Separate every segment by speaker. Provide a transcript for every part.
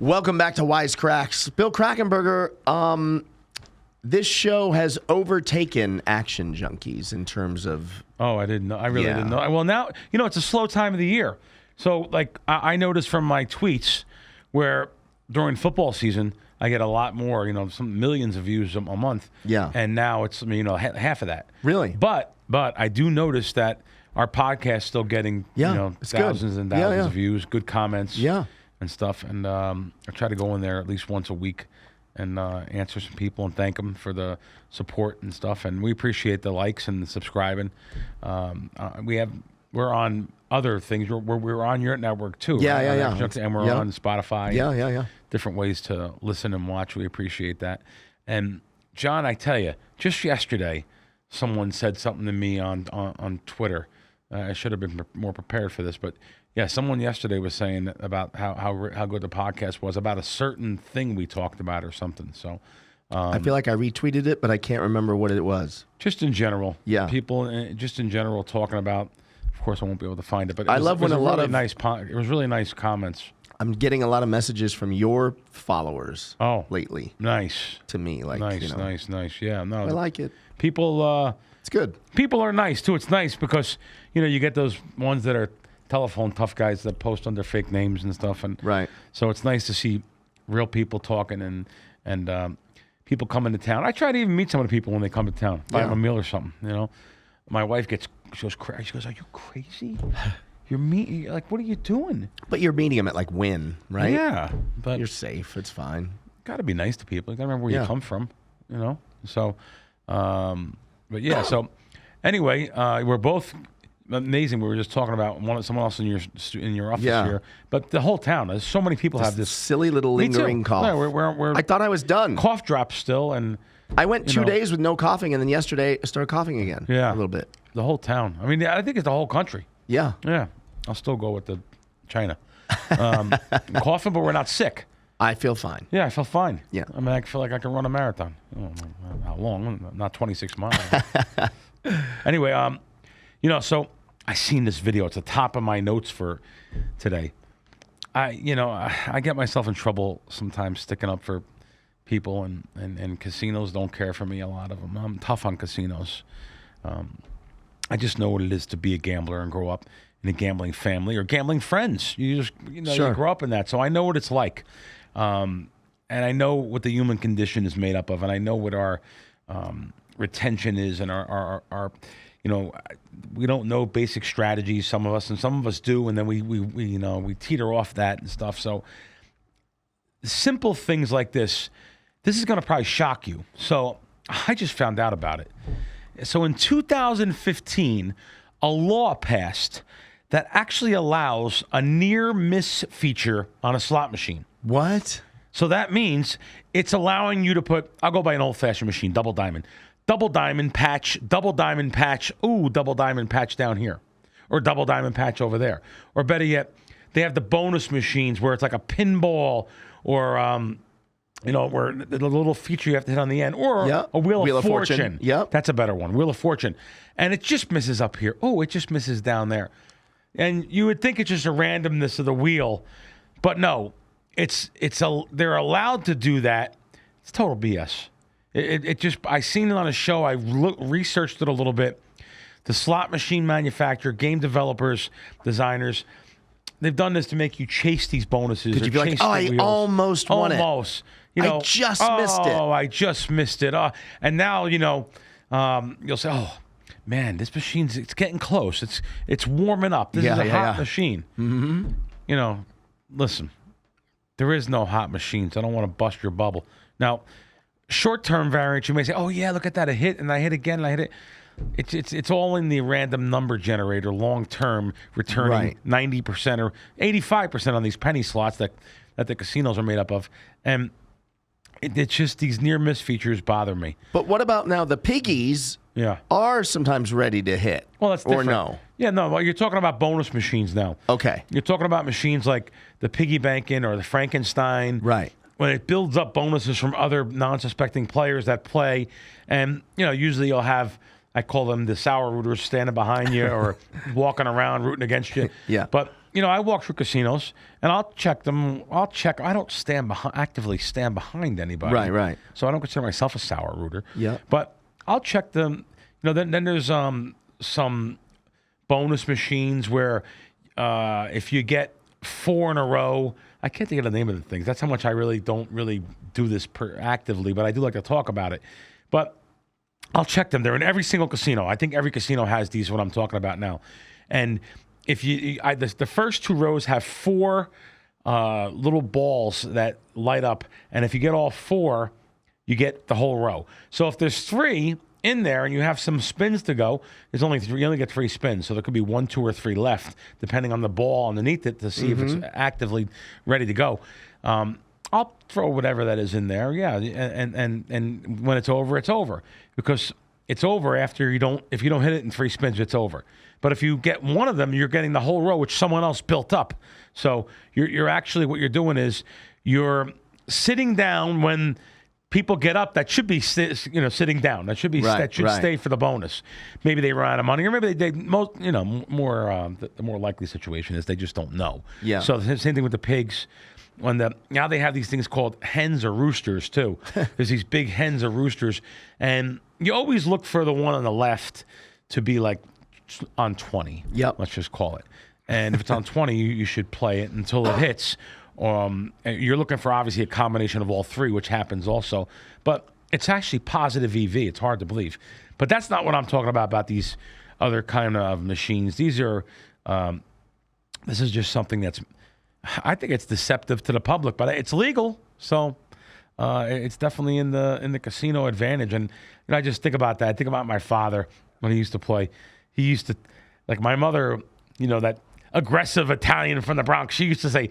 Speaker 1: Welcome back to Wise Kracks. Bill Krackomberger, this show has overtaken Action Junkies in terms of...
Speaker 2: Oh, I didn't know. I really didn't know. Well, now, it's a slow time of the year. So, like, I noticed from my tweets where during football season, I get a lot more, some millions of views a month.
Speaker 1: Yeah.
Speaker 2: And now it's, half of that.
Speaker 1: Really?
Speaker 2: But I do notice that our podcast still getting, thousands and thousands of views, good comments.
Speaker 1: Yeah.
Speaker 2: And stuff, and I try to go in there at least once a week and answer some people and thank them for the support and stuff. And we appreciate the likes and the subscribing. We're on other things. We're on your network too.
Speaker 1: Yeah.
Speaker 2: And we're on Spotify.
Speaker 1: Yeah.
Speaker 2: Different ways to listen and watch. We appreciate that. And John, I tell you, just yesterday, someone said something to me on Twitter. I should have been more prepared for this, but. Yeah, someone yesterday was saying about how good the podcast was about a certain thing we talked about or something. So
Speaker 1: I feel like I retweeted it, but I can't remember what it was.
Speaker 2: Just in general,
Speaker 1: people
Speaker 2: just in general talking about. Of course, I won't be able to find it, but
Speaker 1: I love when a lot of
Speaker 2: it was really nice comments.
Speaker 1: I'm getting a lot of messages from your followers. Lately.
Speaker 2: Nice
Speaker 1: to me, like
Speaker 2: nice. Yeah, no,
Speaker 1: I like it.
Speaker 2: People,
Speaker 1: it's good.
Speaker 2: People are nice too. It's nice because you get those ones that are telephone tough guys that post under fake names and stuff, and
Speaker 1: right.
Speaker 2: So it's nice to see real people talking and people coming to town. I try to even meet some of the people when they come to town, buy them a meal or something. My wife she goes, "Are you crazy? You're like, what are you doing?"
Speaker 1: But you're meeting them at like Wynn, right?
Speaker 2: Yeah, but
Speaker 1: you're safe. It's fine.
Speaker 2: Got to be nice to people. You got to remember where you come from. So, but yeah. So anyway, we're both. Amazing. We were just talking about someone else in your office here, but the whole town. There's so many people have this
Speaker 1: silly little lingering cough.
Speaker 2: Yeah,
Speaker 1: I thought I was done.
Speaker 2: Cough drops still, and
Speaker 1: I went 2 days with no coughing, and then yesterday I started coughing again.
Speaker 2: Yeah,
Speaker 1: a little bit.
Speaker 2: The whole town. I mean, I think it's the whole country.
Speaker 1: Yeah.
Speaker 2: I'll still go with the China. Coughing, but we're not sick.
Speaker 1: I feel fine.
Speaker 2: Yeah, I feel fine.
Speaker 1: Yeah.
Speaker 2: I mean, I feel like I can run a marathon. I don't know how long? Not 26 miles. Anyway, so I seen this video. It's the top of my notes for today. I get myself in trouble sometimes sticking up for people, and casinos don't care for me, a lot of them. I'm tough on casinos. I just know what it is to be a gambler and grow up in a gambling family or gambling friends. You just, you grow up in that. So I know what it's like. And I know what the human condition is made up of, and I know what our retention is, and our we don't know basic strategies, some of us, and some of us do, and then we teeter off that and stuff. So simple things like this is going to probably shock you. So I just found out about it. So in 2015, a law passed that actually allows a near-miss feature on a slot machine.
Speaker 1: What?
Speaker 2: So that means it's allowing you to put, I'll go by an old-fashioned machine, double diamond patch, double diamond patch, double diamond patch down here, or double diamond patch over there. Or better yet, they have the bonus machines where it's like a pinball or, where the little feature you have to hit on the end, or a Wheel of Fortune.
Speaker 1: Yep.
Speaker 2: That's a better one, Wheel of Fortune. And it just misses up here. Oh, it just misses down there. And you would think it's just a randomness of the wheel, but no, they're allowed to do that. It's total BS. I seen it on a show. I researched it a little bit. The slot machine manufacturer, game developers, designers, they've done this to make you chase these bonuses.
Speaker 1: Could you be like, I almost won it.
Speaker 2: Almost.
Speaker 1: I just missed it.
Speaker 2: Oh, I just missed it. And now, you'll say, oh, man, this machine's, it's getting close. It's warming up. This is a hot machine.
Speaker 1: Mm-hmm.
Speaker 2: Listen, there is no hot machines. I don't want to bust your bubble. Now, short-term variance, you may say, oh, yeah, look at that. I hit, and I hit again, and I hit it. It's all in the random number generator, long-term, returning 90% or 85% on these penny slots that the casinos are made up of. And it's just these near-miss features bother me.
Speaker 1: But what about now the piggies are sometimes ready to hit?
Speaker 2: Well, that's different.
Speaker 1: Or no?
Speaker 2: Yeah, no, well, you're talking about bonus machines now.
Speaker 1: Okay.
Speaker 2: You're talking about machines like the piggy banking or the Frankenstein.
Speaker 1: Right.
Speaker 2: When it builds up bonuses from other non-suspecting players that play. And, usually you'll have, I call them the sour rooters standing behind you or walking around rooting against you.
Speaker 1: Yeah.
Speaker 2: But, I walk through casinos and I'll check them. I don't actively stand behind anybody.
Speaker 1: Right.
Speaker 2: So I don't consider myself a sour rooter.
Speaker 1: Yeah.
Speaker 2: But I'll check them. Then there's some bonus machines where if you get 4 in a row, I can't think of the name of the things. That's how much I really don't do this actively, but I do like to talk about it. But I'll check them. They're in every single casino. I think every casino has these. What I'm talking about now, and if the first 2 rows have 4 little balls that light up, and if you get all 4, you get the whole row. So if there's 3 in there and you have some spins to go, there's only 3. You only get 3 spins, so there could be 1, 2, or 3 left, depending on the ball underneath it to see if it's actively ready to go. I'll throw whatever that is in there, and when it's over, it's over, because it's over after if you don't hit it in 3 spins, it's over. But if you get one of them, you're getting the whole row, which someone else built up. So you're actually, what you're doing is you're sitting down when people get up. That should be sitting down. That should be stay for the bonus. Maybe they run out of money, or maybe they more the more likely situation is they just don't know.
Speaker 1: Yeah.
Speaker 2: So the same thing with the pigs. Now they have these things called hens or roosters too. There's these big hens or roosters, and you always look for the one on the left to be like on 20.
Speaker 1: Yep.
Speaker 2: Let's just call it. And if it's on 20, you should play it until it hits. You're looking for obviously a combination of all 3, which happens also. But it's actually positive EV. It's hard to believe. But that's not what I'm talking about these other kind of machines. These are, this is just something that's, I think it's deceptive to the public, but it's legal. So it's definitely in the casino advantage. And I just think about that. I think about my father when he used to play. He used to, like my mother, that aggressive Italian from the Bronx, she used to say,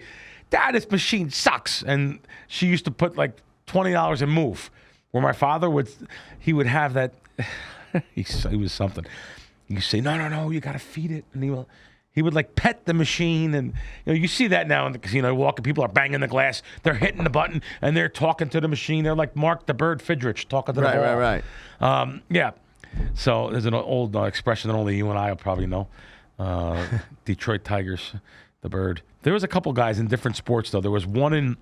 Speaker 2: "Dad, this machine sucks." And she used to put like $20 and move. Where my father would have that, he was something. You say, no, you got to feed it. And he would like pet the machine. And you see that now in the casino. Walking, people are banging the glass. They're hitting the button and they're talking to the machine. They're like Mark the Bird Fidrich talking to the ball.
Speaker 1: Right.
Speaker 2: Yeah. So there's an old expression that only you and I will probably know. Detroit Tigers, the bird. There was a couple guys in different sports, though. There was one in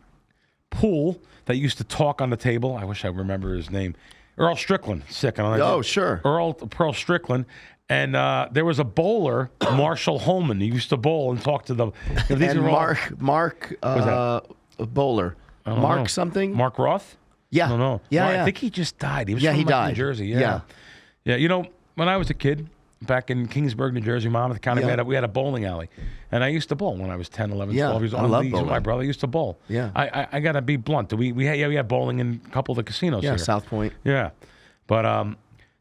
Speaker 2: pool that used to talk on the table. I wish I remember his name. Earl Strickland. Sick.
Speaker 1: Sure.
Speaker 2: Pearl Strickland. And there was a bowler, Marshall Holman. He used to bowl and talk to the.
Speaker 1: And Mark bowler. Mark
Speaker 2: know.
Speaker 1: something?
Speaker 2: Mark Roth?
Speaker 1: Yeah.
Speaker 2: I don't know.
Speaker 1: Yeah,
Speaker 2: I think he just died. He was from
Speaker 1: he died.
Speaker 2: New Jersey.
Speaker 1: Yeah.
Speaker 2: When I was a kid, back in Kingsburg, New Jersey, Monmouth County, we had a bowling alley. And I used to bowl when I was 10, 11, 12 years old.
Speaker 1: I love
Speaker 2: leagues
Speaker 1: bowling.
Speaker 2: with my brother. I used to bowl.
Speaker 1: Yeah.
Speaker 2: I got to be blunt. We had bowling in a couple of the casinos here.
Speaker 1: South Point.
Speaker 2: Yeah. But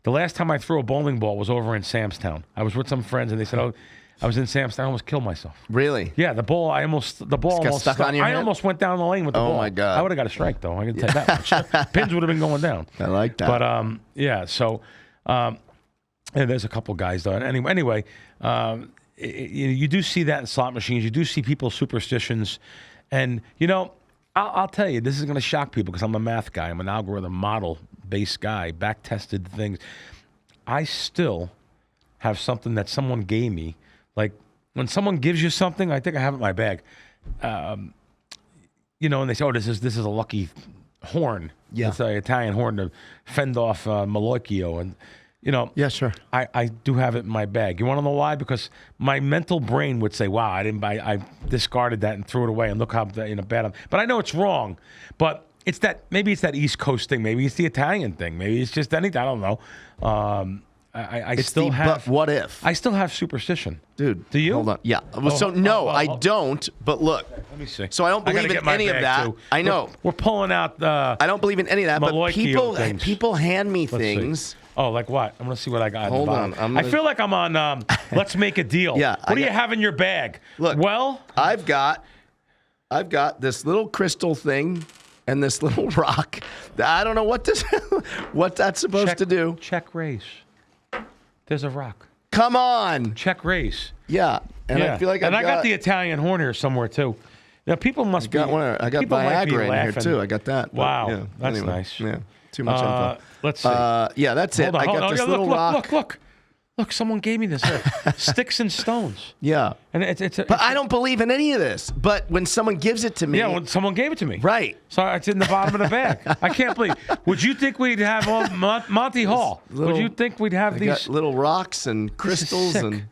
Speaker 2: the last time I threw a bowling ball was over in Samstown. I was with some friends, and they said, I was in Samstown. I almost killed myself.
Speaker 1: Really?
Speaker 2: Yeah, the ball almost
Speaker 1: stuck on your head?
Speaker 2: I almost went down the lane with the ball.
Speaker 1: Oh, my God.
Speaker 2: I would have got a strike, though. I can tell you that much. Pins would have been going down.
Speaker 1: I like that.
Speaker 2: But, yeah, so and there's a couple guys, though. Anyway, you do see that in slot machines. You do see people's superstitions. And, I'll tell you, this is going to shock people because I'm a math guy. I'm an algorithm model-based guy, back-tested things. I still have something that someone gave me. Like, when someone gives you something, I think I have it in my bag. And they say, this is a lucky horn.
Speaker 1: Yeah.
Speaker 2: It's an Italian horn to fend off Malocchio. And,
Speaker 1: Yeah, sure.
Speaker 2: I do have it in my bag. You want to know why? Because my mental brain would say, wow, I discarded that and threw it away, and look how bad I'm. But I know it's wrong. But maybe it's that East Coast thing. Maybe it's the Italian thing. Maybe it's just anything. I don't know. But
Speaker 1: what if?
Speaker 2: I still have superstition.
Speaker 1: Dude.
Speaker 2: Do you?
Speaker 1: Hold on. Yeah. Well, I don't, but look.
Speaker 2: Let me see.
Speaker 1: So I don't believe in any of that.
Speaker 2: Too.
Speaker 1: I know.
Speaker 2: We're pulling out the.
Speaker 1: I don't believe in any of that, but
Speaker 2: Malocchio
Speaker 1: people hand me
Speaker 2: Let's
Speaker 1: things.
Speaker 2: See. Oh, like what? I'm going to see what I got.
Speaker 1: Hold on.
Speaker 2: I feel like I'm on Let's Make a Deal.
Speaker 1: Yeah.
Speaker 2: What do you have in your bag?
Speaker 1: Look.
Speaker 2: Well.
Speaker 1: I've got this little crystal thing and this little rock. I don't know what that's supposed to do.
Speaker 2: Check raise. There's a rock.
Speaker 1: Come on.
Speaker 2: Check raise.
Speaker 1: Yeah. And I feel like
Speaker 2: I got the Italian horn here somewhere too. Now people must be.
Speaker 1: I got Viagra in here too. I got that.
Speaker 2: Wow. That's nice.
Speaker 1: Yeah. Too much info.
Speaker 2: Let's see.
Speaker 1: Yeah, that's it. I got this little rock.
Speaker 2: Look. Look, someone gave me this. Sticks and stones.
Speaker 1: Yeah.
Speaker 2: And
Speaker 1: But I don't believe in any of this. But when someone gives it to me.
Speaker 2: Yeah, when someone gave it to me.
Speaker 1: Right.
Speaker 2: So it's in the bottom of the bag. I can't believe. Would you think we'd have Monty Hall? Would you think we'd have these
Speaker 1: got little rocks and crystals and.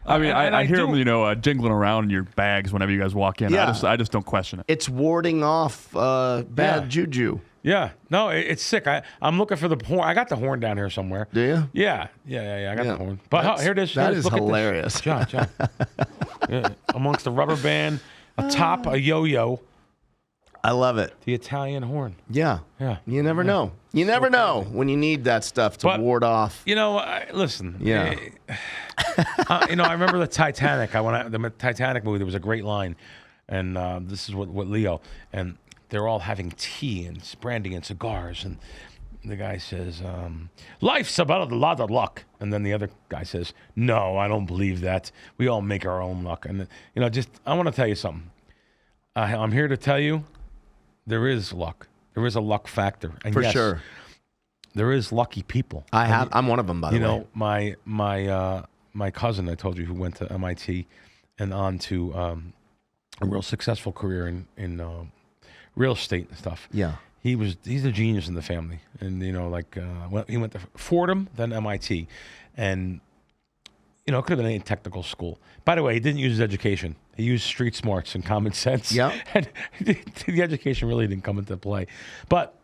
Speaker 3: I mean, I hear them, jingling around in your bags whenever you guys walk in.
Speaker 1: Yeah.
Speaker 3: I just don't question it.
Speaker 1: It's warding off bad juju.
Speaker 2: Yeah. No, it's sick. I'm looking for the horn. I got the horn down here somewhere.
Speaker 1: Do you?
Speaker 2: Yeah. I got the horn. But here it is.
Speaker 1: That is
Speaker 2: Look
Speaker 1: hilarious.
Speaker 2: John. Yeah. Amongst the rubber band, a top, a yo-yo.
Speaker 1: I love it.
Speaker 2: The Italian horn.
Speaker 1: Yeah.
Speaker 2: Yeah.
Speaker 1: You never know. You never know when you need that stuff to ward off.
Speaker 2: Listen.
Speaker 1: Yeah.
Speaker 2: I remember the Titanic. The Titanic movie, there was a great line. And this is what Leo. And they're all having tea and brandy and cigars. And the guy says, life's about a lot of luck. And then the other guy says, no, I don't believe that. We all make our own luck. And, I want to tell you something. I'm here to tell you there is luck. There is a luck factor. And
Speaker 1: For sure.
Speaker 2: There is lucky people.
Speaker 1: I'm one of them, by the way.
Speaker 2: My cousin, I told you, who went to MIT and on to a real successful career in real estate and stuff.
Speaker 1: Yeah.
Speaker 2: He's a genius in the family. And, he went to Fordham, then MIT. And, it could have been any technical school. By the way, he didn't use his education. He used street smarts and common sense.
Speaker 1: Yeah.
Speaker 2: And the education really didn't come into play. But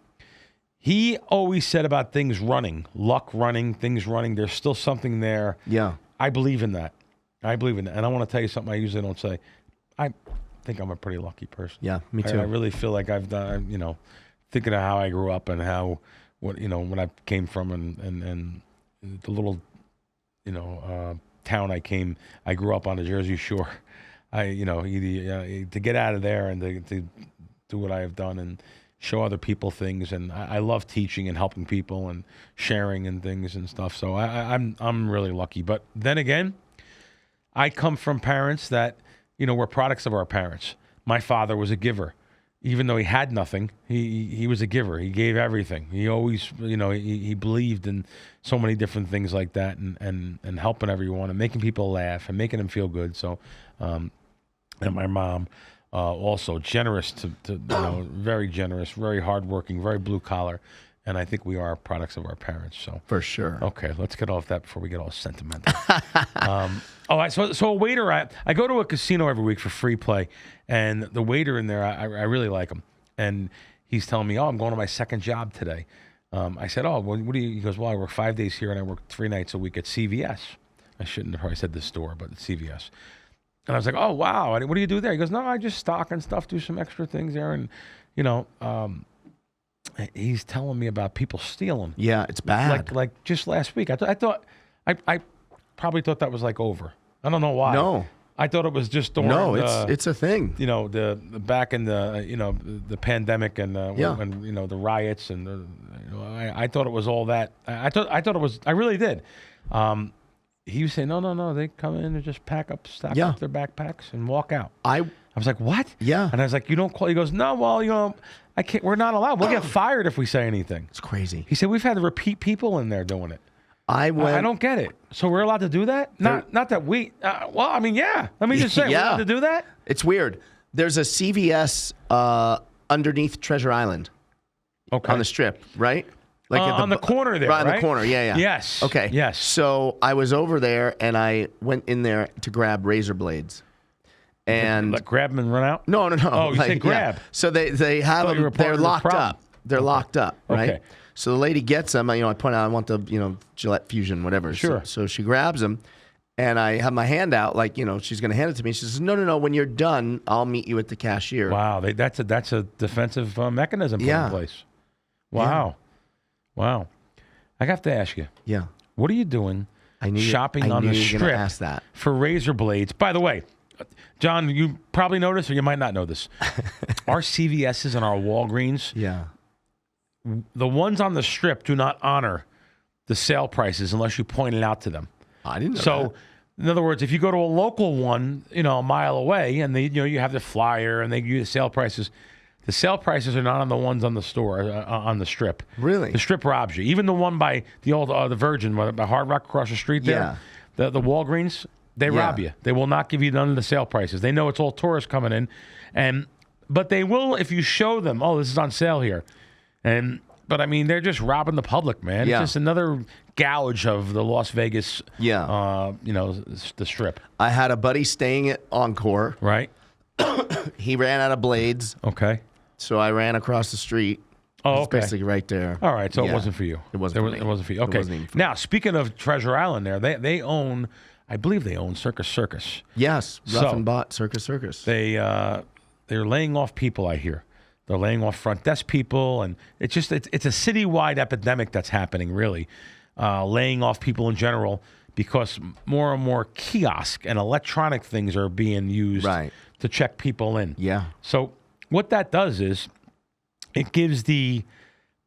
Speaker 2: he always said about things running, luck running, things running. There's still something there.
Speaker 1: Yeah.
Speaker 2: I believe in that. And I want to tell you something I usually don't say. I think I'm a pretty lucky person.
Speaker 1: Yeah, me too.
Speaker 2: I really feel like I've done, thinking of how I grew up and when I came from and the little, town I grew up on the Jersey Shore. To get out of there and to do what I have done and show other people things. And I love teaching and helping people and sharing and things and stuff. So I'm really lucky. But then again, I come from parents that, we're products of our parents. My father was a giver. Even though he had nothing, he was a giver. He gave everything. He always, he believed in so many different things like that and helping everyone and making people laugh and making them feel good. So, and my mom, also generous to very generous, very hardworking, very blue collar. And I think we are products of our parents. So
Speaker 1: for sure.
Speaker 2: Okay, let's get off that before we get all sentimental. So a waiter, I go to a casino every week for free play, and the waiter in there, I really like him. And he's telling me, I'm going to my second job today. I said, what do you? He goes, well, I work 5 days here and I work 3 nights a week at CVS. I shouldn't have probably said this store, but it's CVS. And I was like, oh wow, what do you do there? He goes, no, I just stock and stuff, do some extra things there, and he's telling me about people stealing.
Speaker 1: Yeah, it's bad.
Speaker 2: Like just last week. I probably thought that was like over. I don't know why.
Speaker 1: No.
Speaker 2: I thought it was just during
Speaker 1: it's a thing.
Speaker 2: The back in the the pandemic and when the riots and I thought it was all that. I thought it was. I really did. He was saying no. They come in and just stack up their backpacks and walk out. I was like, what?
Speaker 1: Yeah.
Speaker 2: And I was like, you don't call. He goes, no. Well, I can't. We're not allowed. We'll get fired if we say anything.
Speaker 1: It's crazy.
Speaker 2: He said we've had repeat people in there doing it.
Speaker 1: I
Speaker 2: don't get it. So we're allowed to do that? Not that we. Yeah. Let me just say, we're allowed to do that.
Speaker 1: It's weird. There's a CVS underneath Treasure Island.
Speaker 2: Okay.
Speaker 1: On the Strip, right?
Speaker 2: Like on the corner there, right?
Speaker 1: On the corner, yeah.
Speaker 2: Yes.
Speaker 1: Okay.
Speaker 2: Yes.
Speaker 1: So I was over there and I went in there to grab razor blades. And
Speaker 2: like grab them and run out?
Speaker 1: No.
Speaker 2: Oh, you said grab.
Speaker 1: Yeah. So they have them. They're locked up. They're locked up, right? Okay. So the lady gets them. I point out I want the Gillette Fusion, whatever.
Speaker 2: Sure.
Speaker 1: So she grabs them, and I have my hand out like she's going to hand it to me. She says, "No. When you're done, I'll meet you at the cashier."
Speaker 2: Wow, that's a defensive mechanism put in place. Wow, wow. I have to ask you.
Speaker 1: Yeah.
Speaker 2: What are you doing? Shopping on the Strip
Speaker 1: ask that.
Speaker 2: For razor blades. By the way, John, you probably know this, or you might not know this. Our CVS's and our Walgreens.
Speaker 1: Yeah.
Speaker 2: The ones on the Strip do not honor the sale prices unless you point it out to them.
Speaker 1: I didn't know
Speaker 2: So,
Speaker 1: that.
Speaker 2: In other words, if you go to a local one, a mile away, and you have the flyer and they give you the sale prices, The sale prices are not on the ones on the store, on the strip.
Speaker 1: Really?
Speaker 2: The strip robs you. Even the one by the old the Virgin, by Hard Rock across the street there, the Walgreens, they rob you. They will not give you none of the sale prices. They know it's all tourists coming in, but they will if you show them, oh, this is on sale here. But I mean, they're just robbing the public, man.
Speaker 1: Yeah.
Speaker 2: It's just another gouge of the Las Vegas, the strip.
Speaker 1: I had a buddy staying at Encore.
Speaker 2: Right.
Speaker 1: He ran out of blades.
Speaker 2: Okay.
Speaker 1: So I ran across the street.
Speaker 2: Oh,
Speaker 1: It's basically right there.
Speaker 2: All right, so it wasn't for you.
Speaker 1: It wasn't for me.
Speaker 2: It wasn't for you.
Speaker 1: It
Speaker 2: Okay.
Speaker 1: wasn't even for
Speaker 2: Now, speaking of Treasure Island there, they own, I believe they own Circus.
Speaker 1: Yes,
Speaker 2: So-
Speaker 1: Rough and Bought Circus.
Speaker 2: They're laying off people, I hear. They're laying off front desk people, and it's a citywide epidemic that's happening, really. Laying off people in general because more and more kiosk and electronic things are being used to check people in.
Speaker 1: Yeah.
Speaker 2: So what that does is it gives the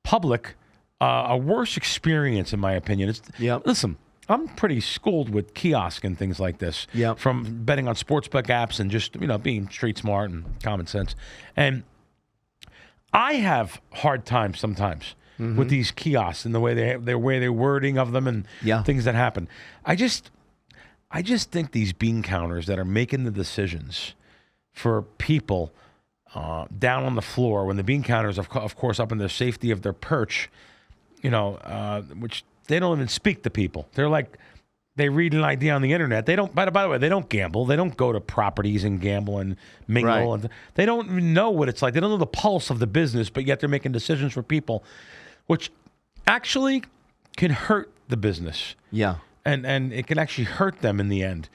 Speaker 2: public a worse experience, in my opinion. Listen, I'm pretty schooled with kiosk and things like this.
Speaker 1: Yep.
Speaker 2: From betting on sportsbook apps and just being street smart and common sense. And I have hard times sometimes with these kiosks and the way they're wording of them and things that happen. I just think these bean counters that are making the decisions for people down on the floor, when the bean counters, of course, up in the safety of their perch, which they don't even speak to people. They're like, they read an idea on the internet. They don't. By the way, they don't gamble. They don't go to properties and gamble and mingle. And they don't even know what it's like. They don't know the pulse of the business, but yet they're making decisions for people, which actually can hurt the business.
Speaker 1: Yeah.
Speaker 2: And it can actually hurt them in the end.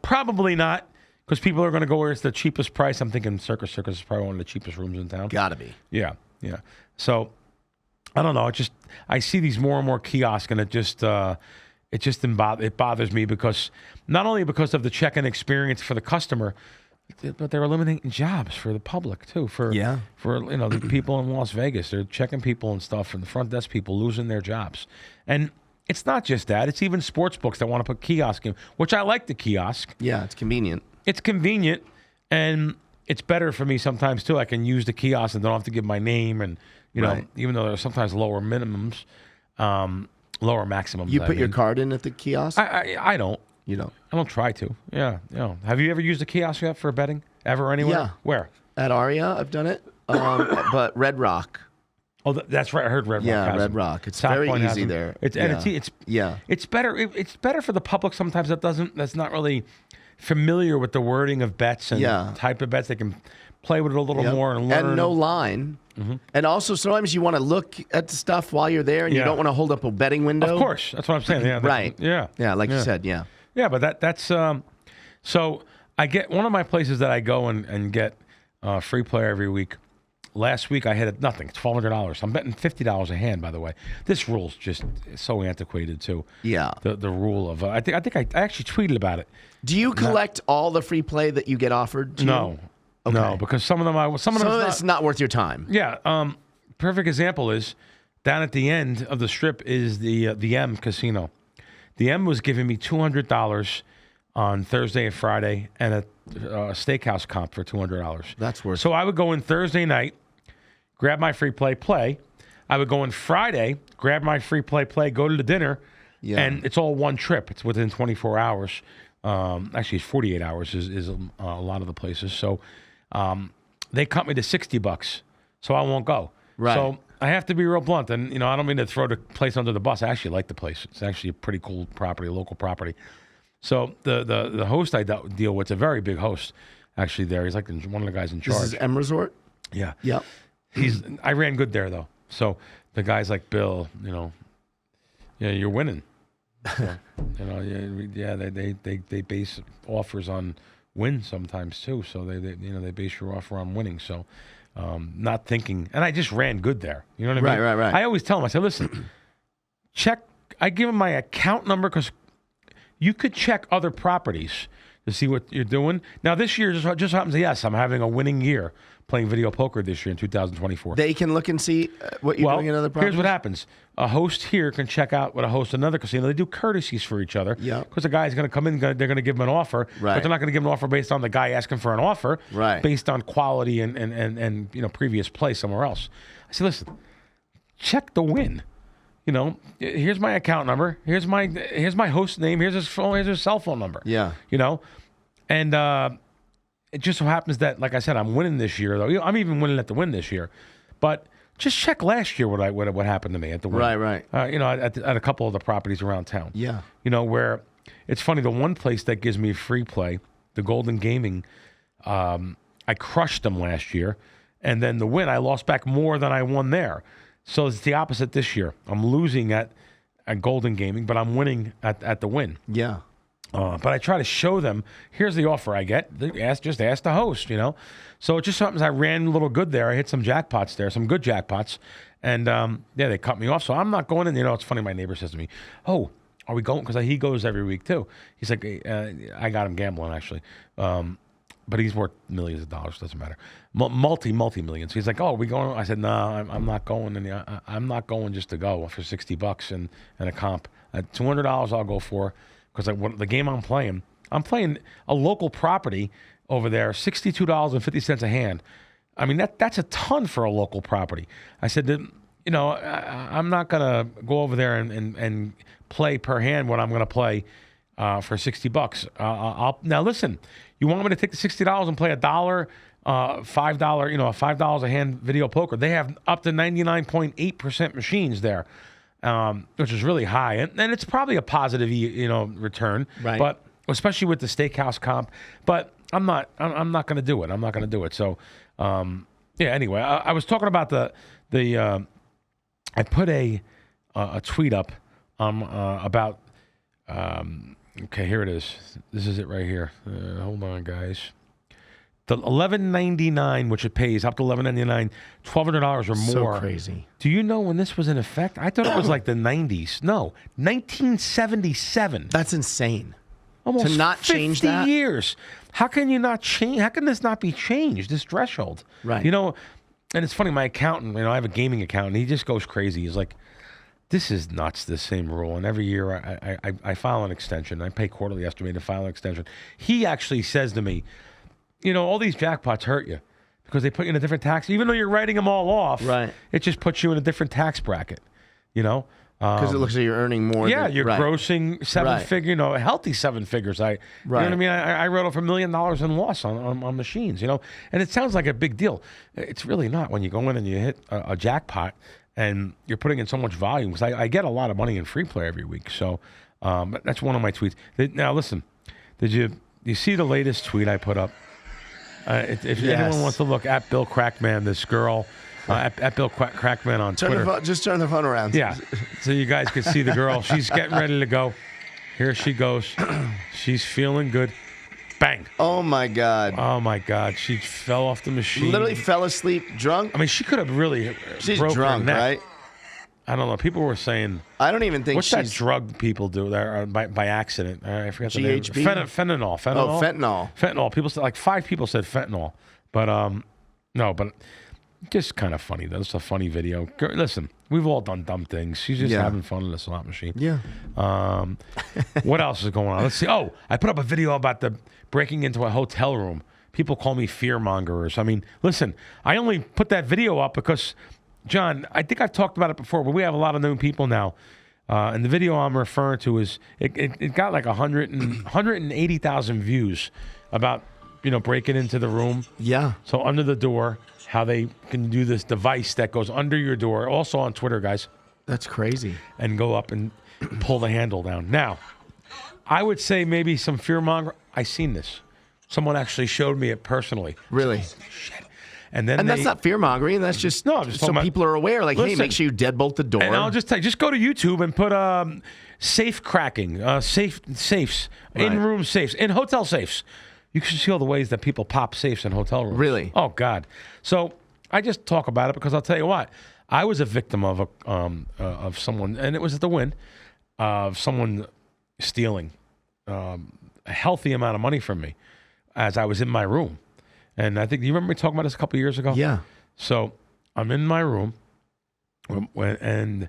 Speaker 2: Probably not, because people are going to go where it's the cheapest price. I'm thinking Circus is probably one of the cheapest rooms in town.
Speaker 1: Gotta be.
Speaker 2: Yeah. So I don't know. I see these more and more kiosks, and it bothers me because not only because of the check-in experience for the customer, but they're eliminating jobs for the public too. For the people in Las Vegas, they're checking people and stuff, and the front desk people losing their jobs. And it's not just that; it's even sports books that want to put kiosk in, which I like the kiosk.
Speaker 1: Yeah, it's convenient.
Speaker 2: It's convenient, and it's better for me sometimes too. I can use the kiosk and don't have to give my name, and even though there are sometimes lower minimums. Lower maximums.
Speaker 1: You put your card in at the kiosk?
Speaker 2: I don't.
Speaker 1: You don't?
Speaker 2: I don't try to. Yeah. Have you ever used a kiosk yet for betting? Ever anywhere?
Speaker 1: Yeah.
Speaker 2: Where?
Speaker 1: At Aria, I've done it. But Red Rock.
Speaker 2: Oh, that's right. I heard Red Rock.
Speaker 1: Yeah,
Speaker 2: has
Speaker 1: Red
Speaker 2: them.
Speaker 1: Rock. It's
Speaker 2: South
Speaker 1: very
Speaker 2: Point has
Speaker 1: easy
Speaker 2: them.
Speaker 1: there.
Speaker 2: It's better. It's better for the public sometimes that's not really familiar with the wording of bets and type of bets. They can play with it a little more and learn.
Speaker 1: And no line. And also, sometimes you want to look at the stuff while you're there, and you don't want to hold up a betting window.
Speaker 2: Of course, that's what I'm saying. Yeah,
Speaker 1: right.
Speaker 2: Yeah.
Speaker 1: Yeah, like you said. Yeah.
Speaker 2: Yeah, but that's so I get one of my places that I go and get free play every week. Last week I had nothing. It's $400. I'm betting $50 a hand. By the way, this rule's just so antiquated too.
Speaker 1: Yeah.
Speaker 2: The rule of I think I actually tweeted about it.
Speaker 1: Do you collect all the free play that you get offered to you?
Speaker 2: No.
Speaker 1: Okay.
Speaker 2: No, because some of them
Speaker 1: it's not worth your time.
Speaker 2: Yeah. Perfect example is down at the end of the strip is the M Casino. The M was giving me $200 on Thursday and Friday, and a steakhouse comp for $200.
Speaker 1: That's worth.
Speaker 2: So I would go in Thursday night, grab my free play. I would go in Friday, grab my free play, go to the dinner, and it's all one trip. It's within 24 hours. Actually, it's 48 hours is a lot of the places. So they cut me to $60, so I won't go.
Speaker 1: Right.
Speaker 2: So I have to be real blunt, and I don't mean to throw the place under the bus. I actually like the place. It's actually a pretty cool property, local property. So the host I deal with, is a very big host, actually. There, he's like one of the guys in charge.
Speaker 1: This is M Resort.
Speaker 2: Yeah.
Speaker 1: Yep.
Speaker 2: I ran good there though. So the guys like Bill, you're winning. So, they base offers on wins sometimes too. So they base your offer on winning. So not thinking, and I just ran good there. You know what I mean?
Speaker 1: Right.
Speaker 2: I always tell them, I say, listen, check. I give them my account number because you could check other properties to see what you're doing. Now, this year just happens, yes, I'm having a winning year playing video poker this year in 2024.
Speaker 1: They can look and see what you're doing in other properties?
Speaker 2: Here's what happens. A host here can check out what a host in another casino. They do courtesies for each other.
Speaker 1: Yeah.
Speaker 2: Because the guy's going to come in, they're going to give him an offer.
Speaker 1: Right.
Speaker 2: But they're not going to give him an offer based on the guy asking for an offer.
Speaker 1: Right.
Speaker 2: Based on quality and previous play somewhere else. I say, listen, check the win. Here's my account number. Here's my host name. Here's his phone. Here's his cell phone number.
Speaker 1: Yeah.
Speaker 2: And it just so happens that, like I said, I'm winning this year. Though I'm even winning at the win this year. But just check last year what happened to me at the win.
Speaker 1: Right.
Speaker 2: At a couple of the properties around town.
Speaker 1: Yeah.
Speaker 2: Where it's funny. The one place that gives me free play, the Golden Gaming, I crushed them last year, and then the win I lost back more than I won there. So it's the opposite this year. I'm losing at Golden Gaming, but I'm winning at the win.
Speaker 1: Yeah.
Speaker 2: But I try to show them, here's the offer I get. Just ask the host, So it just happens I ran a little good there. I hit some jackpots there, some good jackpots. And, they cut me off. So I'm not going in. It's funny. My neighbor says to me, oh, are we going? Because he goes every week, too. He's like, I got him gambling, actually. But he's worth millions of dollars. Doesn't matter. Multi-millions. He's like, oh, are we going? I said, no, I'm not going. And I'm not going just to go for $60 and a comp. $200 I'll go for. Because the game I'm playing a local property over there, $62.50 a hand. I mean, that's a ton for a local property. I said that, I'm not going to go over there and play per hand what I'm going to play for $60. Now listen, you want me to take the $60 and play $1, $5, $5 a hand video poker? They have up to 99.8% machines there. Which is really high, and it's probably a positive, return.
Speaker 1: Right.
Speaker 2: But especially with the steakhouse comp. But I'm not going to do it. I'm not going to do it. So, Anyway, I was talking about the I put a tweet up about. Okay, here it is. This is it right here. Hold on, guys. The $11.99, which it pays up to $11.99, $1,200 or more.
Speaker 1: So crazy.
Speaker 2: Do you know when this was in effect? I thought it was like the 90s. No, 1977.
Speaker 1: That's insane.
Speaker 2: Almost
Speaker 1: to not change
Speaker 2: 50
Speaker 1: that?
Speaker 2: years. How can you not change? How can this not be changed? This threshold,
Speaker 1: Right?
Speaker 2: And it's funny. My accountant, I have a gaming accountant. He just goes crazy. He's like, "This is nuts. This same rule." And every year, I file an extension. I pay quarterly estimate to file an extension. He actually says to me, all these jackpots hurt you because they put you in a different tax. Even though you're writing them all off,
Speaker 1: right? It
Speaker 2: just puts you in a different tax bracket,
Speaker 1: Because it looks like you're earning more.
Speaker 2: Yeah,
Speaker 1: than,
Speaker 2: you're grossing seven-figure, a healthy seven figures. You know what I mean? I wrote off $1 million in loss on machines, and it sounds like a big deal. It's really not when you go in and you hit a jackpot and you're putting in so much volume. Because I get a lot of money in free play every week. So that's one of my tweets. Now, listen, did you see the latest tweet I put up? If anyone wants to look at Bill Crackman, this girl, at Bill Crackman on Twitter.
Speaker 1: Just turn the phone around.
Speaker 2: Yeah, so you guys can see the girl. She's getting ready to go. Here she goes. She's feeling good. Bang.
Speaker 1: Oh, my God.
Speaker 2: Oh, my God. She fell off the machine.
Speaker 1: Literally fell asleep drunk?
Speaker 2: I mean, she could have really
Speaker 1: She's
Speaker 2: broke
Speaker 1: drunk,
Speaker 2: her neck.
Speaker 1: right?
Speaker 2: I don't know. People were saying...
Speaker 1: I don't even think
Speaker 2: what's
Speaker 1: she's...
Speaker 2: that drug people do there by accident? I forget the name.
Speaker 1: GHB?
Speaker 2: Fentanyl.
Speaker 1: Oh, fentanyl.
Speaker 2: Fentanyl. People said, 5 people said fentanyl. But, no, but... Just kind of funny, though. It's a funny video. Listen, we've all done dumb things. She's just having fun in the slot machine.
Speaker 1: Yeah.
Speaker 2: What else is going on? Let's see. Oh, I put up a video about the breaking into a hotel room. People call me fearmongers. I mean, listen, I only put that video up because, John, I think I've talked about it before, but we have a lot of new people now. And the video I'm referring to is, it got like 180,000 views about, breaking into the room.
Speaker 1: Yeah.
Speaker 2: So under the door, how they can do this device that goes under your door, also on Twitter, guys.
Speaker 1: That's crazy.
Speaker 2: And go up and pull the handle down. Now, I would say maybe some fearmonger. I seen this. Someone actually showed me it personally.
Speaker 1: Really?
Speaker 2: Shit. And that's
Speaker 1: not fear-mongering. That's just, so people are aware. Like, hey, make sure you deadbolt the door.
Speaker 2: And I'll just tell you, just go to YouTube and put safe cracking, safes, in-room safes, in hotel safes. You can see all the ways that people pop safes in hotel rooms.
Speaker 1: Really?
Speaker 2: Oh, God. So I just talk about it because I'll tell you what. I was a victim of someone, and it was at the Wynn, of someone stealing a healthy amount of money from me as I was in my room. And I think, you remember me talking about this a couple of years ago?
Speaker 1: Yeah.
Speaker 2: So I'm in my room, and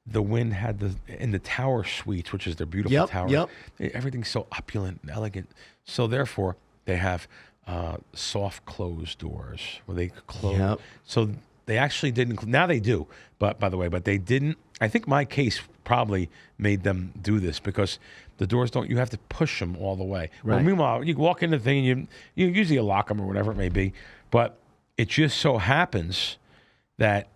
Speaker 2: the Wynn had in the tower suites, which is their beautiful tower.
Speaker 1: Yep.
Speaker 2: Everything's so opulent and elegant. So therefore, they have soft closed doors where they close.
Speaker 1: Yep.
Speaker 2: So they actually didn't. Now they do, but by the way, but they didn't. I think my case probably made them do this because the doors don't. You have to push them all the way.
Speaker 1: Right.
Speaker 2: Well, meanwhile, you walk in the thing and you usually lock them or whatever it may be, but it just so happens that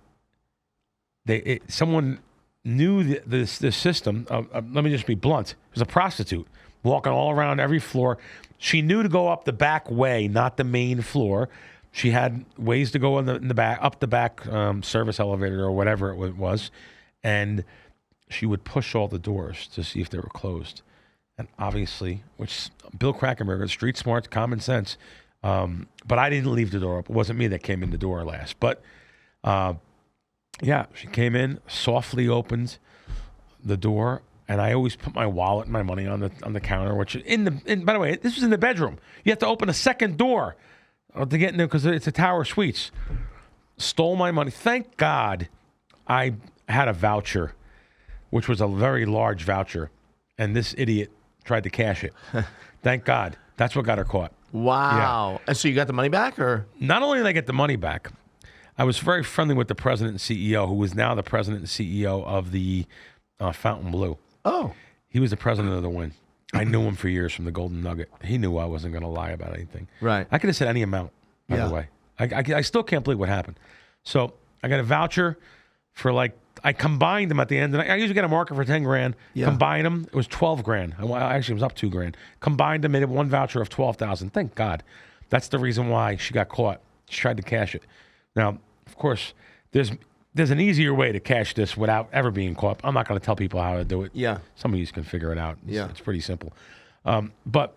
Speaker 2: someone knew the system. Let me just be blunt. It was a prostitute walking all around every floor. She knew to go up the back way, not the main floor. She had ways to go in the back, up the back service elevator or whatever it was, and she would push all the doors to see if they were closed. And obviously, which Bill Krackomberger, street smart, common sense. But I didn't leave the door up. It wasn't me that came in the door last. But yeah, she came in, softly opened the door, and I always put my wallet and my money on the counter. Which by the way, this was in the bedroom. You have to open a second door to get in there because it's a tower suites. Stole my money. Thank God, I had a voucher, which was a very large voucher, and this idiot tried to cash it. Thank God. That's what got her caught.
Speaker 1: Wow.
Speaker 2: Yeah.
Speaker 1: And so you got the money back, or?
Speaker 2: Not only did I get the money back, I was very friendly with the president and CEO, who is now the president and CEO of the Fountain Blue.
Speaker 1: Oh.
Speaker 2: He was the president of the Wynn. I knew him for years from the Golden Nugget. He knew I wasn't going to lie about anything.
Speaker 1: Right.
Speaker 2: I could have said any amount, by the way. I still can't believe what happened. So I got a voucher for I combined them at the end. And I usually get a marker for 10 grand.
Speaker 1: Yeah.
Speaker 2: Combined them, it was 12 grand. Actually, it was up 2 grand. Combined them, made it one voucher of 12,000. Thank God. That's the reason why she got caught. She tried to cash it. Now, of course, there's an easier way to cash this without ever being caught. I'm not going to tell people how to do it.
Speaker 1: Yeah.
Speaker 2: Some of you can figure it out. It's pretty simple. But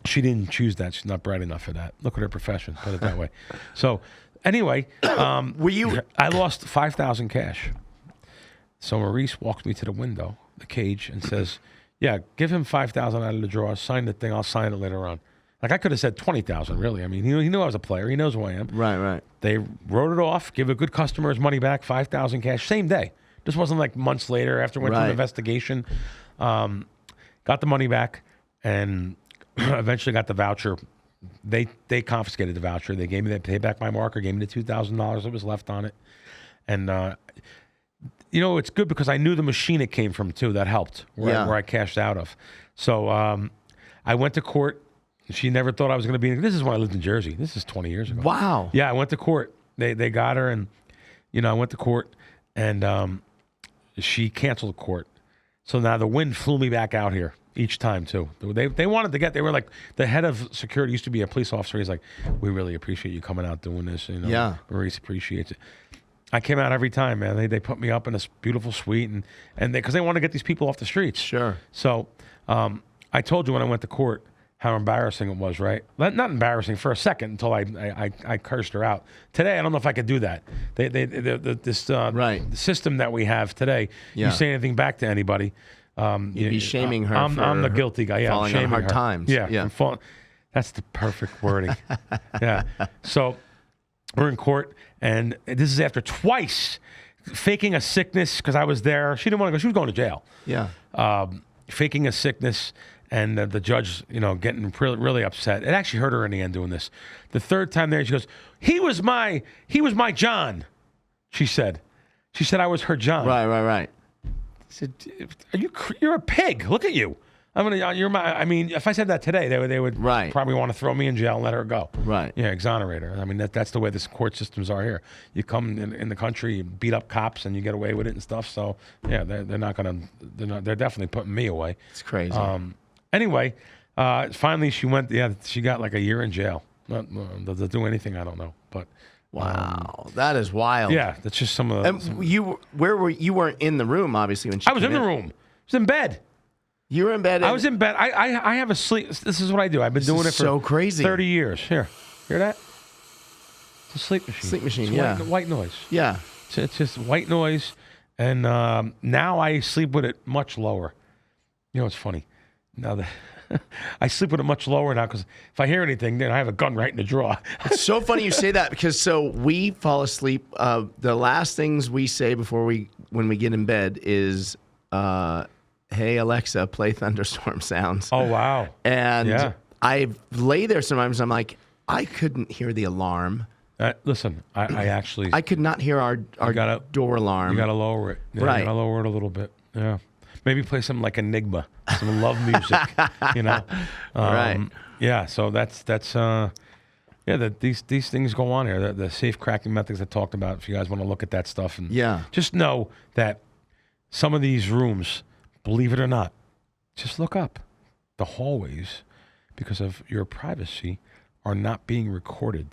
Speaker 2: she didn't choose that. She's not bright enough for that. Look at her profession. Put it that way. So anyway, I lost 5,000 cash. So Maurice walks me to the window, the cage, and says, "Yeah, give him 5,000 out of the drawer. Sign the thing. I'll sign it later on." Like I could have said 20,000. Really, I mean, he knew I was a player. He knows who I am.
Speaker 1: Right.
Speaker 2: They wrote it off. Give a good customer his money back. 5,000 cash, same day. This wasn't like months later after we went through an investigation. Got the money back, and eventually got the voucher. They confiscated the voucher. They paid back my marker. Gave me the $2,000 that was left on it, and. It's good because I knew the machine it came from, too. That helped, where I cashed out of. So I went to court. She never thought I was going to be in. This is when I lived in Jersey. This is 20 years ago.
Speaker 1: Wow.
Speaker 2: Yeah, I went to court. They got her, and, I went to court, and she canceled court. So now the Wynn flew me back out here each time, too. They wanted to they were like, the head of security used to be a police officer. He's like, "We really appreciate you coming out doing this.
Speaker 1: Yeah.
Speaker 2: Maurice appreciates it." I came out every time, man. They put me up in this beautiful suite, and because they want to get these people off the streets.
Speaker 1: Sure.
Speaker 2: So I told you when I went to court how embarrassing it was, right? Not embarrassing for a second until I cursed her out. Today, I don't know if I could do that. The system that we have today, you say anything back to anybody,
Speaker 1: you'd be shaming her.
Speaker 2: I'm the guilty guy. Yeah,
Speaker 1: falling
Speaker 2: I'm shaming
Speaker 1: on hard
Speaker 2: her.
Speaker 1: times.
Speaker 2: Yeah. That's the perfect wording. Yeah. So we're in court, and this is after twice faking a sickness because I was there. She didn't want to go. She was going to jail.
Speaker 1: Yeah.
Speaker 2: Faking a sickness, and the judge, getting really upset. It actually hurt her in the end doing this. The third time there, she goes, he was my John, she said. She said I was her John.
Speaker 1: Right.
Speaker 2: I said, you're a pig. Look at you. If I said that today, they would probably want to throw me in jail and let her go.
Speaker 1: Right.
Speaker 2: Yeah, exonerate her. I mean, that's the way the court systems are here. You come in the country, you beat up cops, and you get away with it and stuff. So yeah, they're definitely putting me away.
Speaker 1: It's crazy.
Speaker 2: Anyway, finally she went. Yeah, she got like a year in jail. Does it do anything? I don't know, but.
Speaker 1: Wow, that is wild.
Speaker 2: Yeah, that's just some of the.
Speaker 1: And you weren't in the room, obviously, when she
Speaker 2: I was in the room. I was in bed.
Speaker 1: You were in bed.
Speaker 2: I was in bed. I have a sleep. This is what I do. I've been doing it for
Speaker 1: so crazy.
Speaker 2: 30 years. Here, hear that? It's a sleep machine.
Speaker 1: Sleep machine.
Speaker 2: It's white noise.
Speaker 1: Yeah.
Speaker 2: It's just white noise, and now I sleep with it much lower. It's funny. Now that I sleep with it much lower now because if I hear anything, then I have a gun right in the drawer.
Speaker 1: It's so funny you say that because so we fall asleep. The last things we say when we get in bed is, "Hey Alexa, play thunderstorm sounds."
Speaker 2: Oh wow!
Speaker 1: And I lay there sometimes. I'm like, I couldn't hear the alarm.
Speaker 2: Listen, I actually
Speaker 1: I could not hear our door alarm.
Speaker 2: You got to lower it. Yeah,
Speaker 1: Right.
Speaker 2: You got to lower it a little bit. Yeah. Maybe play something like Enigma, some love music, you know.
Speaker 1: Right.
Speaker 2: Yeah. So that's these things go on here. The safe cracking methods I talked about. If you guys want to look at that stuff, and just know that some of these rooms, believe it or not, just look up the hallways because of your privacy are not being recorded.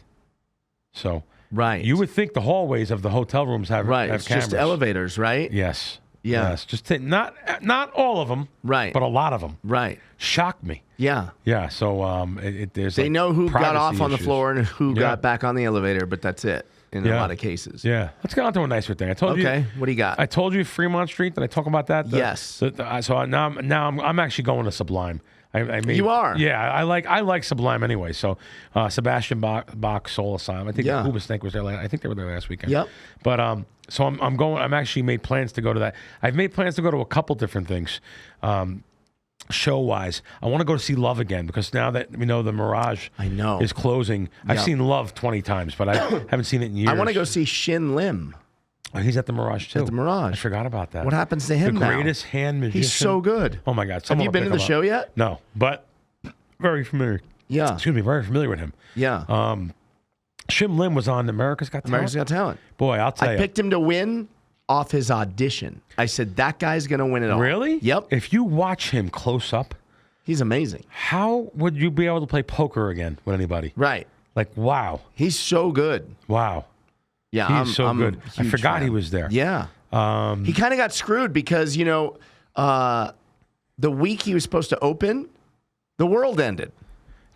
Speaker 2: So you would think the hallways of the hotel rooms have
Speaker 1: it's
Speaker 2: cameras.
Speaker 1: just elevators, right?
Speaker 2: Yes.
Speaker 1: Yeah.
Speaker 2: Yes. Just not all of them.
Speaker 1: Right.
Speaker 2: But a lot of them.
Speaker 1: Right.
Speaker 2: Shocked me.
Speaker 1: Yeah.
Speaker 2: Yeah. So there's
Speaker 1: they know who got off
Speaker 2: privacy
Speaker 1: on the
Speaker 2: issues.
Speaker 1: floor and who got back on the elevator, but that's it in a lot of cases.
Speaker 2: Yeah. Let's get on to a nicer thing. I told you.
Speaker 1: Okay. What do you got?
Speaker 2: I told you Fremont Street. Did I talk about that?
Speaker 1: Yes.
Speaker 2: So now I'm actually going to Sublime.
Speaker 1: You are?
Speaker 2: Yeah, I like Sublime anyway. So Sebastian Bach Soul Asylum. I think Hoobastank was there. I think they were there last weekend.
Speaker 1: Yep.
Speaker 2: But so I'm going. I'm actually made plans to go to that. I've made plans to go to a couple different things. Show wise, I want to go to see Love again because now that we know the Mirage is closing. I've seen Love 20 times, but I haven't seen it in years.
Speaker 1: I want to go see Shin Lim.
Speaker 2: Oh, he's at the Mirage too.
Speaker 1: At the Mirage.
Speaker 2: I forgot about that.
Speaker 1: What happens to him now?
Speaker 2: The greatest hand magician.
Speaker 1: He's so good.
Speaker 2: Oh my God!
Speaker 1: Have you been to the show yet?
Speaker 2: No, but very familiar.
Speaker 1: Yeah.
Speaker 2: Excuse me, very familiar with him.
Speaker 1: Yeah.
Speaker 2: Shim Lim was on America's Got Talent.
Speaker 1: America's Got Talent.
Speaker 2: Boy, I'll tell you.
Speaker 1: I picked him to win off his audition. I said, that guy's going to win it all.
Speaker 2: Really?
Speaker 1: Yep.
Speaker 2: If you watch him close up,
Speaker 1: he's amazing.
Speaker 2: How would you be able to play poker again with anybody?
Speaker 1: Right.
Speaker 2: Like, wow.
Speaker 1: He's so good.
Speaker 2: Wow.
Speaker 1: Yeah,
Speaker 2: he's so good. I forgot he was there.
Speaker 1: Yeah. He kind of got screwed because, the week he was supposed to open, the world ended.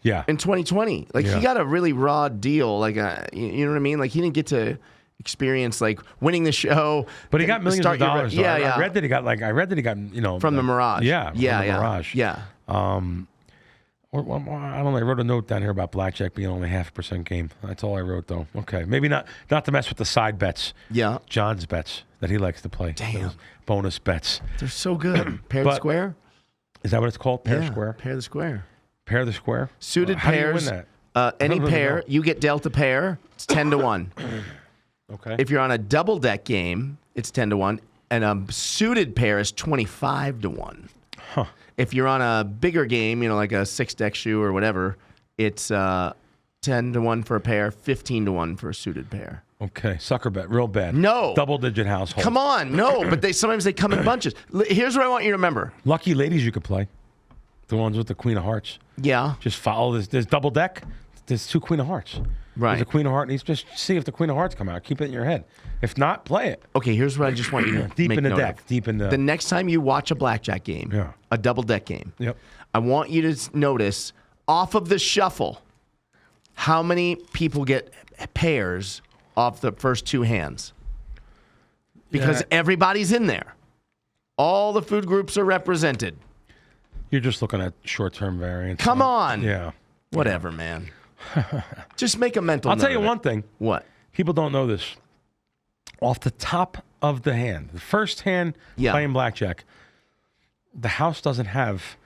Speaker 2: Yeah.
Speaker 1: In 2020. Like, he got a really raw deal. Like, you know what I mean? Like, he didn't get to experience, like, winning the show.
Speaker 2: But he got millions of dollars.
Speaker 1: Yeah,
Speaker 2: I read that he got,
Speaker 1: from the Mirage.
Speaker 2: Yeah.
Speaker 1: Mirage. Yeah.
Speaker 2: I don't know. I wrote a note down here about blackjack being only 0.5% game. That's all I wrote, though. Okay, maybe not to mess with the side bets.
Speaker 1: Yeah,
Speaker 2: John's bets that he likes to play.
Speaker 1: Damn,
Speaker 2: bonus bets.
Speaker 1: They're so good. Pair the square.
Speaker 2: Is that what it's called? Pair square.
Speaker 1: Pair the square.
Speaker 2: Pair the square.
Speaker 1: Suited
Speaker 2: How
Speaker 1: pairs.
Speaker 2: Do you win that?
Speaker 1: Any pair, you get dealt a pair. It's 10-1.
Speaker 2: Okay.
Speaker 1: If you're on a double deck game, it's 10-1, and a suited pair is 25-1.
Speaker 2: Huh.
Speaker 1: If you're on a bigger game, like a 6-deck shoe or whatever, it's 10-1 for a pair, 15-1 for a suited pair.
Speaker 2: Okay, sucker bet, real bad.
Speaker 1: No.
Speaker 2: Double-digit household.
Speaker 1: Come on, no, but sometimes they come in bunches. Here's what I want you to remember.
Speaker 2: Lucky ladies you could play. The ones with the Queen of Hearts.
Speaker 1: Yeah.
Speaker 2: Just follow this. There's double deck. There's 2 Queen of Hearts.
Speaker 1: Right.
Speaker 2: There's a Queen of Hearts. Just see if the Queen of Hearts come out. Keep it in your head. If not, play it.
Speaker 1: Okay, here's what I just want you to
Speaker 2: deep
Speaker 1: make
Speaker 2: in the
Speaker 1: note
Speaker 2: deck.
Speaker 1: of.
Speaker 2: Deep in the.
Speaker 1: The next time you watch a blackjack game, a double deck game, I want you to notice off of the shuffle how many people get pairs off the first 2 hands. Because everybody's in there. All the food groups are represented.
Speaker 2: You're just looking at short-term variance.
Speaker 1: Come on.
Speaker 2: Yeah.
Speaker 1: Whatever, man. Just make a mental note.
Speaker 2: I'll tell you one thing.
Speaker 1: What?
Speaker 2: People don't know this. Off the top of the hand, the first hand playing blackjack, the house doesn't have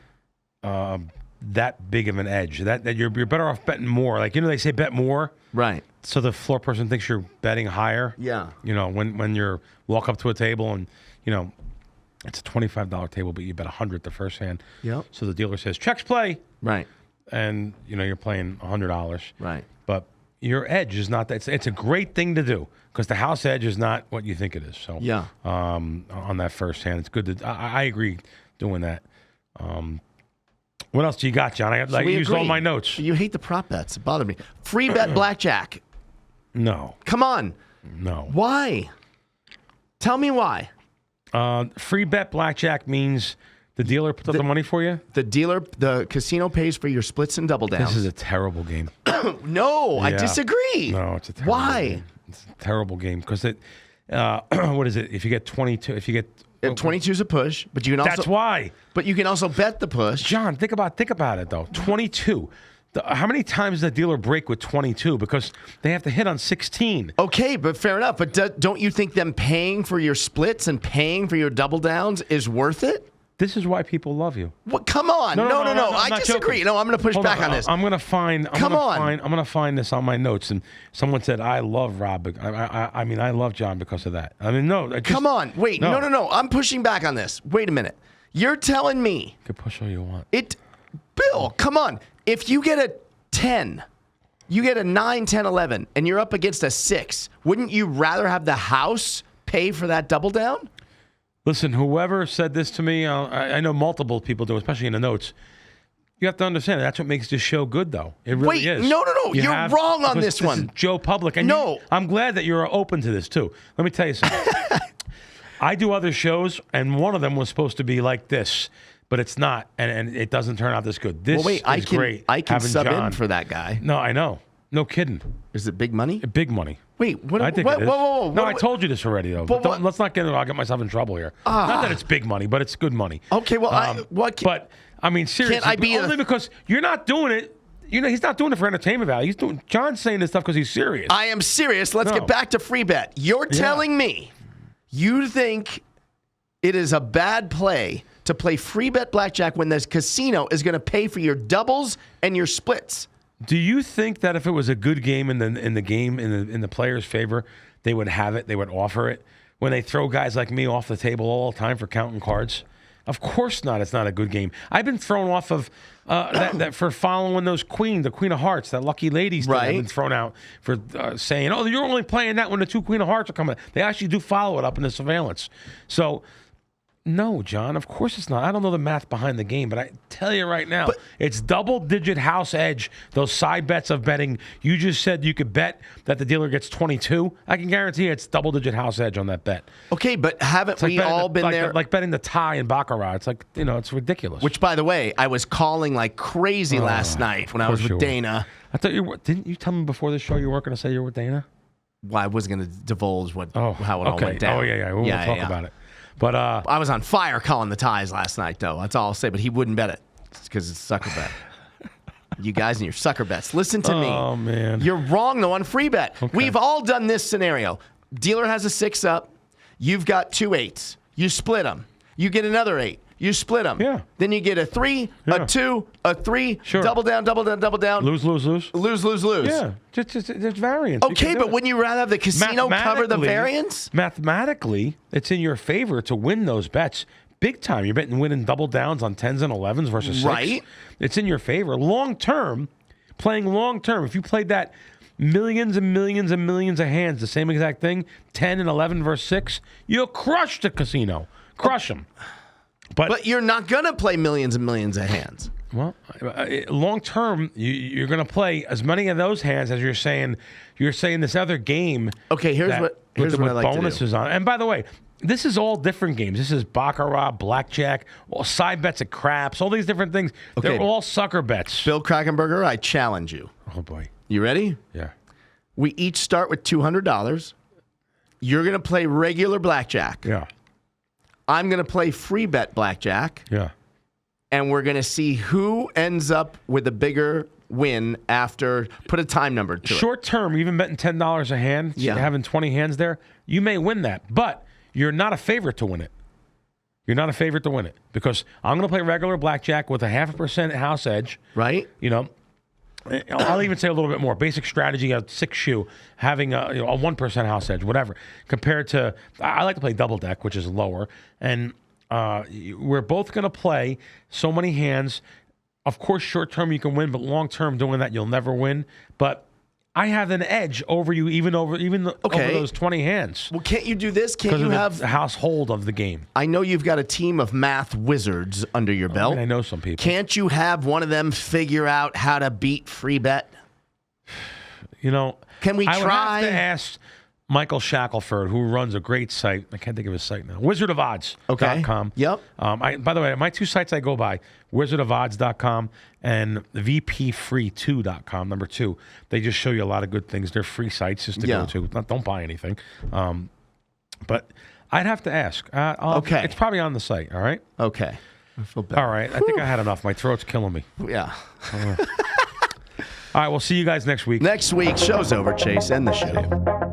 Speaker 2: that big of an edge. That you're better off betting more. Like, they say bet more.
Speaker 1: Right.
Speaker 2: So the floor person thinks you're betting higher.
Speaker 1: Yeah.
Speaker 2: When you walk up to a table and, it's a $25 table, but you bet 100 the first hand.
Speaker 1: Yep.
Speaker 2: So the dealer says, checks play.
Speaker 1: Right.
Speaker 2: And, you're playing $100.
Speaker 1: Right.
Speaker 2: But your edge is not that. It's a great thing to do because the house edge is not what you think it is. So, on that first hand, it's good to. I agree doing that. What else do you got, John? I used all my notes.
Speaker 1: You hate the prop bets. It bothered me. Free bet blackjack.
Speaker 2: No.
Speaker 1: Come on.
Speaker 2: No.
Speaker 1: Why? Tell me why.
Speaker 2: Free bet blackjack means the dealer puts up the money for you?
Speaker 1: The casino pays for your splits and double downs.
Speaker 2: This is a terrible game.
Speaker 1: No, I disagree.
Speaker 2: No, it's a terrible
Speaker 1: Why?
Speaker 2: game. It's a terrible game because what is it? If you get 22, if you get
Speaker 1: 22 is a push, but you can also.
Speaker 2: That's why.
Speaker 1: But you can also bet the push.
Speaker 2: John, think about it though. 22. How many times does the dealer break with 22? Because they have to hit on 16.
Speaker 1: Okay, but fair enough. But don't you think them paying for your splits and paying for your double downs is worth it?
Speaker 2: This is why people love you.
Speaker 1: What? Come on. No. I disagree. No, I'm going to push back on this.
Speaker 2: I'm going to find. I'm going to find this on my notes. And someone said, "I love Rob." I mean, I love John because of that. I mean, no.
Speaker 1: Come on. Wait. No. I'm pushing back on this. Wait a minute. You're telling me.
Speaker 2: You can push all you want.
Speaker 1: Bill, come on. If you get a 10, you get a 9, 10, 11, and you're up against a 6, wouldn't you rather have the house pay for that double down?
Speaker 2: Listen, whoever said this to me, I know multiple people do, especially in the notes. You have to understand, that's what makes this show good, though. It really is.
Speaker 1: No. You're wrong on this one.
Speaker 2: Joe Public. And I'm glad that you're open to this, too. Let me tell you something. I do other shows, and one of them was supposed to be like this, but it's not, and it doesn't turn out this good. This is great.
Speaker 1: I can sub in for that guy.
Speaker 2: No, I know. No kidding.
Speaker 1: Is it big money?
Speaker 2: Big money.
Speaker 1: Wait, what?
Speaker 2: I think it is.
Speaker 1: Whoa.
Speaker 2: No, I told you this already, though. But let's not get into it. I'll get myself in trouble here. Not that it's big money, but it's good money.
Speaker 1: Okay, well,
Speaker 2: but, I mean, seriously.
Speaker 1: Can't I be
Speaker 2: only because you're not doing it. You know, he's not doing it for entertainment value. John's saying this stuff because he's serious.
Speaker 1: I am serious. Let's get back to free bet. You're telling me you think it is a bad play to play free bet blackjack when this casino is going to pay for your doubles and your splits.
Speaker 2: Do you think that if it was a good game in the player's favor, they would have it, they would offer it? When they throw guys like me off the table all the time for counting cards? Of course not. It's not a good game. I've been thrown off of that for following the Queen of Hearts, that lucky ladies that have been thrown out for saying, "Oh, you're only playing that when the 2 Queen of Hearts are coming." They actually do follow it up in the surveillance. So. No, John, of course it's not. I don't know the math behind the game, but I tell you right now, it's double-digit house edge, those side bets of betting. You just said you could bet that the dealer gets 22. I can guarantee it's double-digit house edge on that bet.
Speaker 1: Okay, but haven't we all been there?
Speaker 2: Like betting the tie in Baccarat. It's like, it's ridiculous.
Speaker 1: Which, by the way, I was calling like crazy last night when I was with Dana.
Speaker 2: I thought didn't you tell me before the show you weren't going to say you were with Dana?
Speaker 1: Well, I wasn't going to divulge how it all went down.
Speaker 2: Oh, yeah. We'll talk about it. But
Speaker 1: I was on fire calling the ties last night, though. That's all I'll say. But he wouldn't bet it because it's a sucker bet. You guys and your sucker bets. Listen to me.
Speaker 2: Oh, man.
Speaker 1: You're wrong, though, on free bet. Okay. We've all done this scenario. Dealer has a 6 up. You've got 2 8s. You split them. You get another 8. You split them.
Speaker 2: Yeah.
Speaker 1: Then you get a 3, a 2, a 3.
Speaker 2: Sure.
Speaker 1: Double down.
Speaker 2: Lose.
Speaker 1: Lose.
Speaker 2: Yeah. Just there's variance.
Speaker 1: Okay, but wouldn't you rather have the casino cover the variance?
Speaker 2: Mathematically, it's in your favor to win those bets big time. You're betting winning double downs on 10s and 11s versus 6.
Speaker 1: Right.
Speaker 2: It's in your favor. Long term, playing long term, if you played that millions and millions and millions of hands, the same exact thing, 10 and 11 versus 6, you'll crush the casino. Crush them.
Speaker 1: But you're not going to play millions and millions of hands.
Speaker 2: Well, long term, you're going to play as many of those hands as you're saying. You're saying this other game.
Speaker 1: Okay, here's what I like
Speaker 2: bonuses
Speaker 1: to do.
Speaker 2: On. And by the way, this is all different games. This is Baccarat, Blackjack, side bets at craps, all these different things. Okay. They're all sucker bets.
Speaker 1: Bill Krackomberger, I challenge you.
Speaker 2: Oh, boy.
Speaker 1: You ready?
Speaker 2: Yeah.
Speaker 1: We each start with $200. You're going to play regular blackjack.
Speaker 2: Yeah.
Speaker 1: I'm going to play free bet blackjack.
Speaker 2: Yeah.
Speaker 1: And we're going to see who ends up with a bigger win after, put a time number to it.
Speaker 2: Short term, even betting $10 a hand, having 20 hands there, you may win that. But you're not a favorite to win it. You're not a favorite to win it. Because I'm going to play regular blackjack with a 0.5% house edge.
Speaker 1: Right.
Speaker 2: I'll even say a little bit more. Basic strategy, a 6-shoe, having a 1% house edge, whatever. Compared to, I like to play double deck, which is lower. And we're both going to play so many hands. Of course, short term you can win, but long term doing that you'll never win. But I have an edge over you, over those 20 hands.
Speaker 1: Well, can't you do this? Can't you have
Speaker 2: the household of the game?
Speaker 1: I know you've got a team of math wizards under your belt.
Speaker 2: I know some people.
Speaker 1: Can't you have one of them figure out how to beat free bet? Can we try?
Speaker 2: I would have to ask Michael Shackelford, who runs a great site. I can't think of his site now. WizardofOdds.com.
Speaker 1: Yep.
Speaker 2: By the way, my 2 sites I go by, WizardofOdds.com and VPFree2.com, number 2. They just show you a lot of good things. They're free sites just to go to. Don't buy anything. But I'd have to ask.
Speaker 1: Okay.
Speaker 2: It's probably on the site, all right?
Speaker 1: Okay. I feel better.
Speaker 2: All right. I think I had enough. My throat's killing me.
Speaker 1: Yeah.
Speaker 2: All right. We'll see you guys next week.
Speaker 1: Next week, show's over, Chase. End the show.